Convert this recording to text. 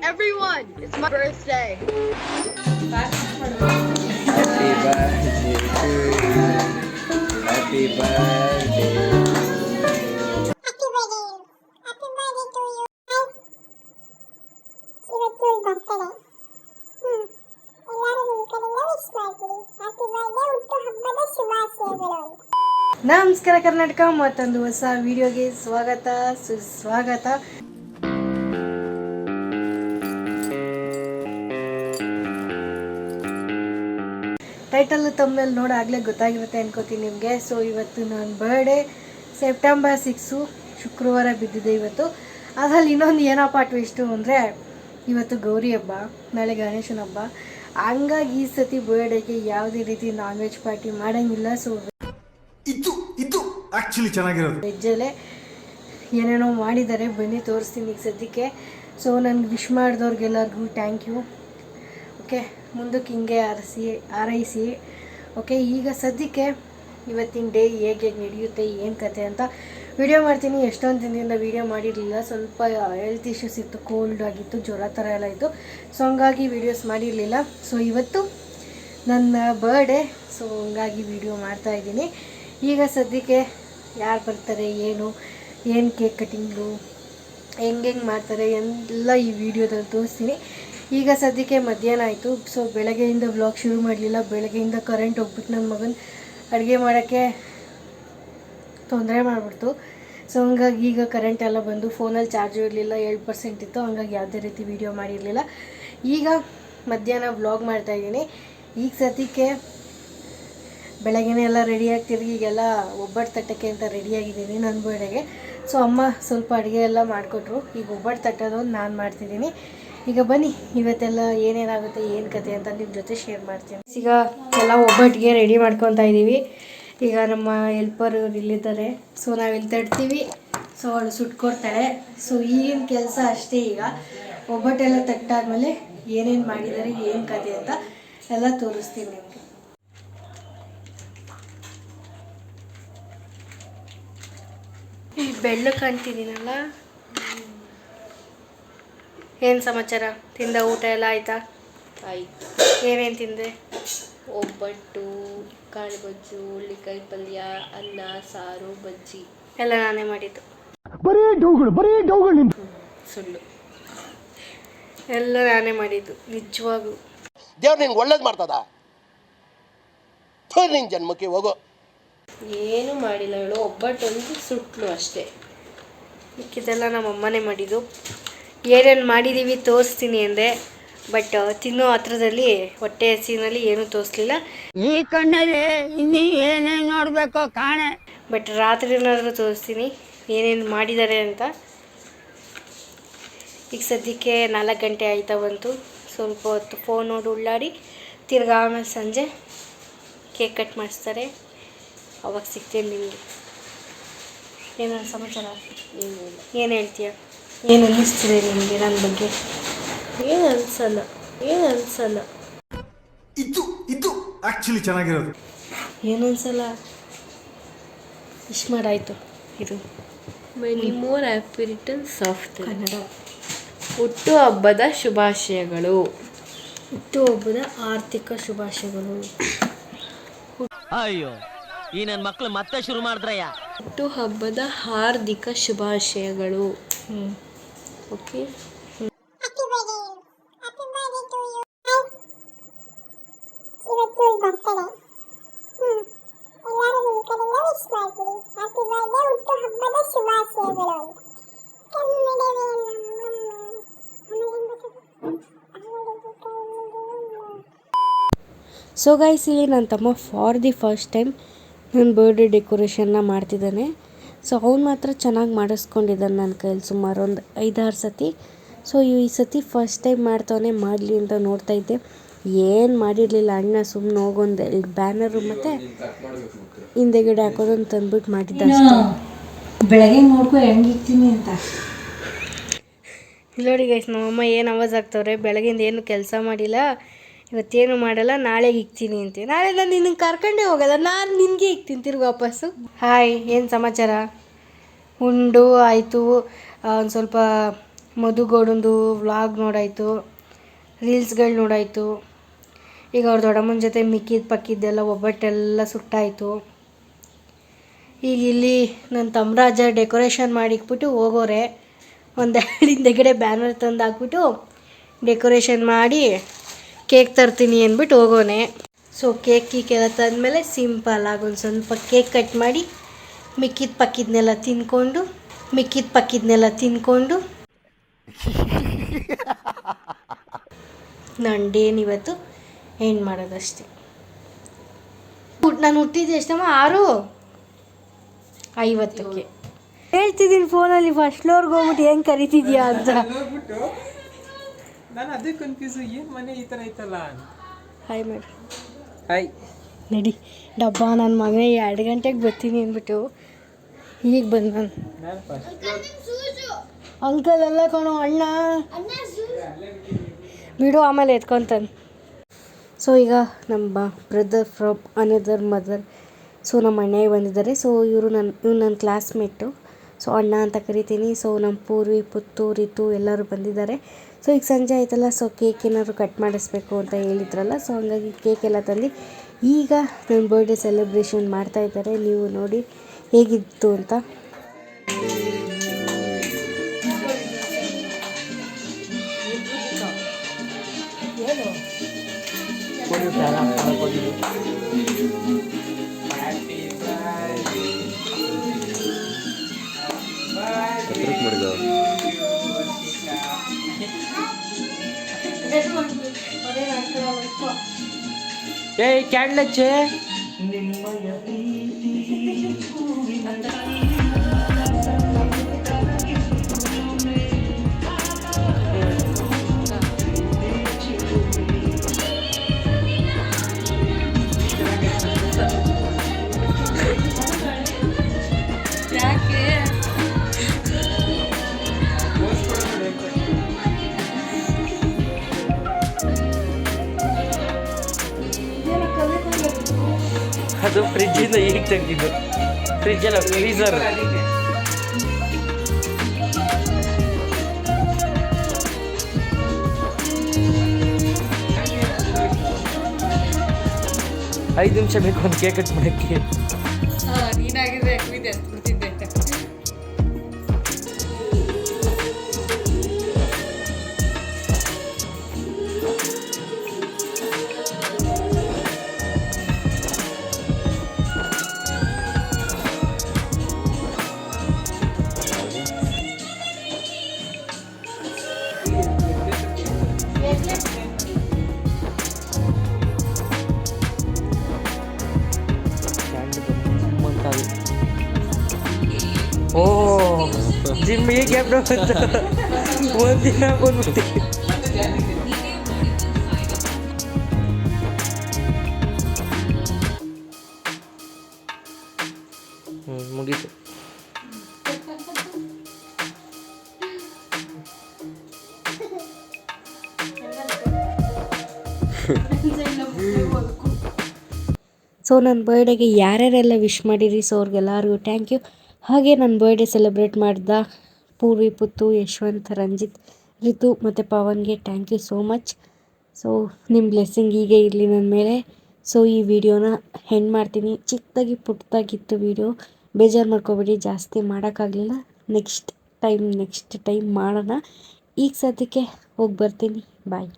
Everyone, it's my birthday. Happy birthday to you. Happy birthday. Happy birthday. Happy birthday to you. ಇವತ್ತು birthday ಎಲ್ಲರೂ ನಿಮ್ಮ ಕಡೆಯಿಂದ wish ಮಾಡ್ಬಿಡಿ. Happy birthday, ಹುಟ್ಟು ಹಬ್ಬದ ಶುಭಾಶಯಗಳು. ನಮಸ್ಕಾರ ಕರ್ನಾಟಕ, ಮತ್ತೊಂದು ಹೊಸ ವಿಡಿಯೋಗೆ ಸ್ವಾಗತ ಸುಸ್ವಾಗತ. ಟೈಟಲ್ ತಮ್ಮಲ್ಲಿ ನೋಡಾಗಲೇ ಗೊತ್ತಾಗಿರುತ್ತೆ ಅನ್ಕೋತೀನಿ ನಿಮಗೆ. ಸೊ ಇವತ್ತು ನನ್ನ ಬರ್ಡೇ ಸೆಪ್ಟೆಂಬರ್ 6 ಶುಕ್ರವಾರ ಬಿದ್ದಿದೆ ಇವತ್ತು. ಅದರಲ್ಲಿ ಇನ್ನೊಂದು ಏನಪ್ಪ ಟ್ವಿಸ್ಟು ಅಂದರೆ ಇವತ್ತು ಗೌರಿ ಹಬ್ಬ, ನಾಳೆ ಗಣೇಶನ ಹಬ್ಬ. ಹಂಗಾಗಿ ಈ ಸತಿ ಬರ್ಡೇಗೆ ಯಾವುದೇ ರೀತಿ ನಾನ್ ವೆಜ್ ಪಾರ್ಟಿ ಮಾಡೋಂಗಿಲ್ಲ. ಸೊ ಇದು ಆಕ್ಚುಲಿ ಚೆನ್ನಾಗಿರೋದು ವೆಜ್ಜಲ್ಲೇ ಏನೇನೋ ಮಾಡಿದ್ದಾರೆ, ಬನ್ನಿ ತೋರಿಸ್ತೀನಿ ಈಗ ಸದ್ಯಕ್ಕೆ. ಸೊ ನನಗೆ ವಿಶ್ ಮಾಡಿದವ್ರಿಗೆಲ್ಲರಿಗೂ ಥ್ಯಾಂಕ್ ಯು. ಓಕೆ, ಮುಂದಕ್ಕೆ ಹಿಂಗೆ ಹಾರೈಸಿ. ಓಕೆ, ಈಗ ಸದ್ಯಕ್ಕೆ ಇವತ್ತಿನ ಡೇ ಹೇಗೆ ನಡೆಯುತ್ತೆ, ಏನು ಕತೆ ಅಂತ ವಿಡಿಯೋ ಮಾಡ್ತೀನಿ. ಎಷ್ಟೊಂದು ದಿನದಿಂದ ವಿಡಿಯೋ ಮಾಡಿರಲಿಲ್ಲ, ಸ್ವಲ್ಪ ಹೆಲ್ತ್ ಇಶ್ಯೂಸ್ ಇತ್ತು, ಕೋಲ್ಡ್ ಆಗಿತ್ತು, ಜ್ವರ ಥರ ಎಲ್ಲ ಇತ್ತು. ಸೊ ಹಂಗಾಗಿ ವೀಡಿಯೋಸ್ ಮಾಡಿರಲಿಲ್ಲ. ಸೊ ಇವತ್ತು ನನ್ನ ಬರ್ಡೇ, ಸೊ ಹಂಗಾಗಿ ವಿಡಿಯೋ ಮಾಡ್ತಾಯಿದ್ದೀನಿ. ಈಗ ಸದ್ಯಕ್ಕೆ ಯಾರು ಬರ್ತಾರೆ, ಏನು ಕೇಕ್ ಕಟಿಂಗು ಹೆಂಗೆ ಮಾಡ್ತಾರೆ ಎಲ್ಲ ಈ ವಿಡಿಯೋದಲ್ಲಿ ತೋರಿಸ್ತೀನಿ. ಈಗ ಸದ್ಯಕ್ಕೆ ಮಧ್ಯಾಹ್ನ ಆಯಿತು. ಸೊ ಬೆಳಗ್ಗೆಯಿಂದ ವ್ಲಾಗ್ ಶುರು ಮಾಡಲಿಲ್ಲ. ಬೆಳಗ್ಗೆಯಿಂದ ಕರೆಂಟ್ ಹೋಗ್ಬಿಟ್ಟು ನನ್ನ ಮಗನ ಅಡುಗೆ ಮಾಡೋಕ್ಕೆ ತೊಂದರೆ ಮಾಡಿಬಿಡ್ತು. ಸೊ ಹಂಗಾಗಿ ಈಗ ಕರೆಂಟ್ ಎಲ್ಲ ಬಂದು ಫೋನಲ್ಲಿ ಚಾರ್ಜು ಇರಲಿಲ್ಲ, 7% ಇತ್ತು. ಹಂಗಾಗಿ ಯಾವುದೇ ರೀತಿ ವಿಡಿಯೋ ಮಾಡಿರಲಿಲ್ಲ. ಈಗ ಮಧ್ಯಾಹ್ನ ವ್ಲಾಗ್ ಮಾಡ್ತಾಯಿದ್ದೀನಿ. ಈಗ ಸದ್ಯಕ್ಕೆ ಬೆಳಗ್ಗೆನೇ ಎಲ್ಲ ರೆಡಿಯಾಗಿ ತಿರುಗಿ ಈಗೆಲ್ಲ ಒಬ್ಬಟ್ಟು ತಟ್ಟಕ್ಕೆ ಅಂತ ರೆಡಿಯಾಗಿದ್ದೀನಿ ನನ್ನ ಬರ್ಡೇಗೆ. ಸೊ ಅಮ್ಮ ಸ್ವಲ್ಪ ಅಡುಗೆ ಎಲ್ಲ ಮಾಡಿಕೊಟ್ರು. ಈಗ ಒಬ್ಬಟ್ಟು ತಟ್ಟೋದು ನಾನು ಮಾಡ್ತಿದ್ದೀನಿ. ಈಗ ಬನ್ನಿ ಇವತ್ತೆಲ್ಲ ಏನೇನಾಗುತ್ತೆ, ಏನು ಕತೆ ಅಂತ ನಿಮ್ಮ ಜೊತೆ ಶೇರ್ ಮಾಡ್ತೀನಿ. ಈಗ ಎಲ್ಲ ಒಬ್ಬಟ್ಟಿಗೆ ರೆಡಿ ಮಾಡ್ಕೊತಾ ಇದ್ದೀವಿ. ಈಗ ನಮ್ಮ ಹೆಲ್ಪರ್ ಇಲ್ಲಿದ್ದಾರೆ. ಸೊ ನಾವಿಲ್ಲಿ ತಡ್ತೀವಿ, ಸೊ ಅವಳು ಸುಟ್ಕೊಡ್ತಾಳೆ. ಸೊ ಈಗಿನ ಕೆಲಸ ಅಷ್ಟೇ. ಈಗ ಒಬ್ಬಟ್ಟೆಲ್ಲ ತಟ್ಟಾದ್ಮೇಲೆ ಏನೇನು ಮಾಡಿದ್ದಾರೆ, ಏನು ಕತೆ ಅಂತ ಎಲ್ಲ ತೋರಿಸ್ತೀನಿ ನಿಮಗೆ. ಬೆಳ್ಳು ಕಾಣ್ತಿದ್ದೀನಲ್ಲ. ಏನು ಸಮಾಚಾರ? ತಿಂದ ಊಟ ಎಲ್ಲ ಆಯಿತಾ? ಆಯಿತು. ಏನೇನು ತಿಂದೆ? ಒಬ್ಬಟ್ಟು, ಕಾಳುಬಜ್ಜು, ಹುಳ್ಳಿಕಾಯಿ ಪಲ್ಯ, ಅನ್ನ, ಸಾರು, ಬಜ್ಜಿ ಎಲ್ಲ ನಾನೇ ಮಾಡಿದ್ದು. ಸುಳ್ಳು. ಎಲ್ಲ ನಾನೇ ಮಾಡಿದ್ದು ನಿಜವಾಗೂ. ದೇವ್ರು ನಿಂಗೆ ಒಳ್ಳೇದು ಮಾಡ್ತದ, ನಿನ್ನ ಜನ್ಮಕ್ಕೆ ಹೋಗೋ. ಏನು ಮಾಡಿಲ್ಲ ಹೇಳು, ಒಬ್ಬಟ್ಟೊಂದು ಸುಟ್ಲು ಅಷ್ಟೇ. ಮಿಕ್ಕಿದೆಲ್ಲ ನಮ್ಮ ಅಮ್ಮನೇ ಮಾಡಿದ್ದು. ಏನೇನು ಮಾಡಿದ್ದೀವಿ ತೋರಿಸ್ತೀನಿ ಅಂದೆ, ಬಟ್ ತಿನ್ನೋ ಹತ್ರದಲ್ಲಿ ಹೊಟ್ಟೆ ಹಸಿನಲ್ಲಿ ಏನೂ ತೋರಿಸ್ಲಿಲ್ಲ. ಈ ಕಣ್ಣಲ್ಲಿ ಇನ್ನೂ ಏನೇನು ನೋಡಬೇಕೋ ಕಾಣೆ. ಬಟ್ ರಾತ್ರಿ ಏನಾದರೂ ತೋರಿಸ್ತೀನಿ ಏನೇನು ಮಾಡಿದ್ದಾರೆ ಅಂತ. ಈಗ ಸದ್ಯಕ್ಕೆ 4 ಗಂಟೆ ಆಯ್ತಾ ಬಂತು. ಸ್ವಲ್ಪ ಹೊತ್ತು ಫೋನ್ ನೋಡಿ ಉಳ್ಳಾಡಿ ತಿರ್ಗಾ ಆಮೇಲೆ ಸಂಜೆ ಕೇಕ್ ಕಟ್ ಮಾಡಿಸ್ತಾರೆ. ಅವಾಗ ಸಿಗ್ತೀನಿ ನಿಮಗೆ. ಏನೋ ಸಮಾಚಾರ? ಏನಿಲ್ಲ. ಏನು ಹೇಳ್ತೀಯ? ಏನು ಅನ್ನಿಸ್ತಿದೆ ನಿಮಗೆ ನನ್ನ ಬಗ್ಗೆ? ಏನು ಅನ್ಸಲ್ಲ. ಇದು ಆಕ್ಚುಲಿ ಚೆನ್ನಾಗಿರೋದು ಏನು ಅನ್ಸಲ್ಲ. ಇಷ್ಟು ಮಾಡಾಯಿತು. ಇದು many more happy returns of the Kannada. ಹುಟ್ಟು ಹಬ್ಬದ ಶುಭಾಶಯಗಳು. ಹುಟ್ಟುಹಬ್ಬದ ಆರ್ಥಿಕ ಶುಭಾಶಯಗಳು. ಅಯ್ಯೋ, ಈ ನನ್ನ ಮಕ್ಕಳು ಮತ್ತೆ ಶುರು ಮಾಡಿದ್ರಯ್ಯ. ಹುಟ್ಟು ಹಬ್ಬದ ಹಾರ್ದಿಕ ಶುಭಾಶಯಗಳು. Okay. Happy birthday. Happy birthday to you. ಇವತ್ತು ಬರ್ತಡೇ ಎಲ್ಲರೂ ನಿಮ್ಮ ಕಡೆಯಿಂದ ವಿಶ್ ಮಾಡ್ಬಿಡಿ. ಹ್ಯಾಪಿ ಬರ್ತ್ಡೇ, ಹುಟ್ಟು ಹಬ್ಬದ ಶುಭಾಶಯಗಳು. ಸೊ ಗೈಸ್, ಇಲ್ಲಿ ನನ್ನ ತಮ್ಮ ಫಾರ್ ದಿ ಫಸ್ಟ್ ಟೈಮ್ ನನ್ನ ಬರ್ಡೇ ಡೆಕೋರೇಷನ್ನ ಮಾಡ್ತಿದ್ದಾನೆ. ಸೊ ಅವ್ನು ಮಾತ್ರ ಚೆನ್ನಾಗಿ ಮಾಡಿಸ್ಕೊಂಡಿದ್ದಾನೆ ನನ್ನ ಕೈಯಲ್ಲಿ ಸುಮಾರು ಒಂದು 5-6 ಸತಿ. ಸೊ ಈ ಸತಿ ಫಸ್ಟ್ ಟೈಮ್ ಮಾಡ್ತಾವನೆ, ಮಾಡಲಿ ಅಂತ ನೋಡ್ತಾ ಇದ್ದೆ. ಏನು ಮಾಡಿರಲಿಲ್ಲ ಅಣ್ಣ, ಸುಮ್ಮನೆ ಹೋಗೊಂದು 2 ಬ್ಯಾನರು ಮತ್ತು ಹಿಂದೆಗಡೆ ಹಾಕೋದೊಂದು ತಂದ್ಬಿಟ್ಟು ಮಾಡಿದ್ದ ಅಷ್ಟೇ. ಬೆಳಗ್ಗೆ ನೋಡ್ಕೊ ಹೆಂಗಿರ್ತೀನಿ ಅಂತ. ಇಲ್ಲಿ ನೋಡಿ ಗೈಸ್, ನಮ್ಮಮ್ಮ ಏನು ಆವಾಜ್ ಆಗ್ತವ್ರೆ. ಬೆಳಗಿಂದ ಏನು ಕೆಲಸ ಮಾಡಿಲ್ಲ, ಇವತ್ತೇನು ಮಾಡಲ್ಲ, ನಾಳೆಗೆ ಇಕ್ತೀನಿ ಅಂತೆ. ನಾಳೆ ನಾನು ನಿನ್ನಗೆ ಕರ್ಕೊಂಡೇ ಹೋಗಲ್ಲ, ನಾನು ನಿನಗೆ ಇಕ್ತೀನಿ ತಿರ್ಗಿ ವಾಪಸ್ಸು. ಹಾಯ್, ಏನು ಸಮಾಚಾರ? ಉಂಡು ಆಯಿತು, ಒಂದು ಸ್ವಲ್ಪ ಮಧುಗೌಡಂದು ವ್ಲಾಗ್ ನೋಡಾಯಿತು, ರೀಲ್ಸ್ಗಳು ನೋಡಾಯಿತು. ಈಗ ಅವ್ರ ದೊಡ್ಡಮ್ಮನ ಜೊತೆ ಪಕ್ಕಿದ್ದೆಲ್ಲ ಒಬ್ಬಟ್ಟೆಲ್ಲ ಸುಟ್ಟಾಯಿತು. ಈಗ ಇಲ್ಲಿ ನನ್ನ ತಮ್ಮರಾಜ ಡೆಕೋರೇಷನ್ ಮಾಡಿಕ್ಬಿಟ್ಟು ಹೋಗೋರೆ. ಒಂದು ಹಿಂದೆಗಡೆ ಬ್ಯಾನರ್ ತಂದು ಹಾಕ್ಬಿಟ್ಟು ಡೆಕೋರೇಷನ್ ಮಾಡಿ ಕೇಕ್ ತರ್ತೀನಿ ಅಂದ್ಬಿಟ್ಟು ಹೋಗೋನೆ. ಸೊ ಕೇಕೆಲ್ಲ ತಂದಮೇಲೆ ಸಿಂಪಲ್ಲಾಗಿ ಒಂದು ಸ್ವಲ್ಪ ಕೇಕ್ ಕಟ್ ಮಾಡಿ ಮಿಕ್ಕಿದ ಪಕ್ಕಿದ್ನೆಲ್ಲ ತಿನ್ಕೊಂಡು ನನ್ನ ಡೇನ್ ಇವತ್ತು ಎಂಡ್ ಮಾಡೋದಷ್ಟೇ. ನಾನು ಹುಟ್ಟಿದ್ದು ಎಷ್ಟಮ್ಮ 6:50ಕ್ಕೆ ಹೇಳ್ತಿದ್ದೀನಿ ಫೋನಲ್ಲಿ. ಫಸ್ಟ್ ಫ್ಲೋರ್ಗೆ ಹೋಗ್ಬಿಟ್ಟು ಹೆಂಗೆ ಕರಿತಿದ್ಯಾ ಅಂತ. ನಾನು ಅದೇ ಕನ್ಫ್ಯೂಸ್, ಏನು ಮನೆ ಈ ಥರ ಐತಲ್ಲ. ಹಾಯ್ ಮಾಡಿ ಹಾಯ್ ನಡಿ ಡಬ್ಬ. ನನ್ನ ಮಗನೇ 2 ಗಂಟೆಗೆ ಬರ್ತೀನಿ ಅಂದ್ಬಿಟ್ಟು ಈಗ ಬಂದು ನಾನು ಅಂಕಲ್ ಎಲ್ಲ ಕಣೋ ಅಣ್ಣ ಬಿಡು, ಆಮೇಲೆ ಎತ್ಕೊತಾನೆ. ಸೊ ಈಗ ನಮ್ಮ brother from another mother. So ನಮ್ಮ ಅಣ್ಣಯ್ಯ ಬಂದಿದ್ದಾರೆ. ಸೊ ಇವ್ರು ನನ್ನ ಕ್ಲಾಸ್ಮೇಟು. ಸೊ ಅಣ್ಣ ಅಂತ ಕರಿತೀನಿ. ಸೊ ನಮ್ಮ ಪೂರ್ವಿ, ಪುತ್ತು, ರಿತು ಎಲ್ಲರೂ ಬಂದಿದ್ದಾರೆ. ಸೊ ಈಗ ಸಂಜೆ ಆಯ್ತಲ್ಲ, ಸೊ ಕೇಕ್ ಏನಾದ್ರು ಕಟ್ ಮಾಡಿಸ್ಬೇಕು ಅಂತ ಹೇಳಿದ್ರಲ್ಲ. ಸೊ ಹಂಗಾಗಿ ಕೇಕ್ ಎಲ್ಲ ತಂದು ಈಗ ನನ್ನ ಬರ್ಡೇ ಸೆಲೆಬ್ರೇಷನ್ ಮಾಡ್ತಾಯಿದ್ದಾರೆ. ನೀವು ನೋಡಿ ಹೇಗಿತ್ತು ಅಂತ. ಏಯ್ ಕ್ಯಾಂಡಲ್ ಹಚ್ಚೆ. ಅದು ಫ್ರಿಜ್ಜಿಂದ ಈಗ ತೆಗೆದಿದ್ದು. ಫ್ರಿಜ್ ಅಲ್ಲ, ಫ್ರೀಸರ್. ಐದು ನಿಮಿಷ ಬೇಕು ಒಂದು ಕೇಕ್ ಕಟ್ ಮಾಡೋಕ್ಕೆ. ನೀನಾಗಿದ್ರೆ ಬಿಡ್ತಿದ್ದೆ. ಓ ಜಿಮ್ಮಿಗೆ ಕ್ಯಾಬ್ ಒಂದಿನ ಬಂದ್ಬಿಟ್ಟು ಮುಗೀತು. ಸೊ ನನ್ನ ಬರ್ಡೇಗೆ ಯಾರ್ಯಾರೆಲ್ಲ ವಿಶ್ ಮಾಡಿರಿ, ಸೊ ಅವ್ರಿಗೆಲ್ಲರಿಗೂ ಥ್ಯಾಂಕ್ ಯು. ಹಾಗೆ ನನ್ನ ಬರ್ಡೇ ಸೆಲೆಬ್ರೇಟ್ ಮಾಡಿದ ಪೂರ್ವಿ, ಪುತ್ತು, ಯಶವಂತ್, ರಂಜಿತ್, ರಿತು ಮತ್ತು ಪವನ್ಗೆ thank you so much. So ನಿಮ್ಮ ಬ್ಲೆಸ್ಸಿಂಗ್ ಹೀಗೆ ಇರಲಿ ನನ್ನ ಮೇಲೆ. ಸೊ ಈ ವಿಡಿಯೋನ ಎಂಡ್ ಮಾಡ್ತೀನಿ. ಚಿಕ್ಕದಾಗಿ ಪುಟ್ಟದಾಗಿತ್ತು ವಿಡಿಯೋ, ಬೇಜಾರು ಮಾಡ್ಕೊಬೇಡಿ, ಜಾಸ್ತಿ ಮಾಡೋಕ್ಕಾಗಲಿಲ್ಲ. ನೆಕ್ಸ್ಟ್ ಟೈಮ್ ಮಾಡೋಣ. ಈಗ ಸದ್ಯಕ್ಕೆ ಹೋಗಿ ಬರ್ತೀನಿ. ಬಾಯ್.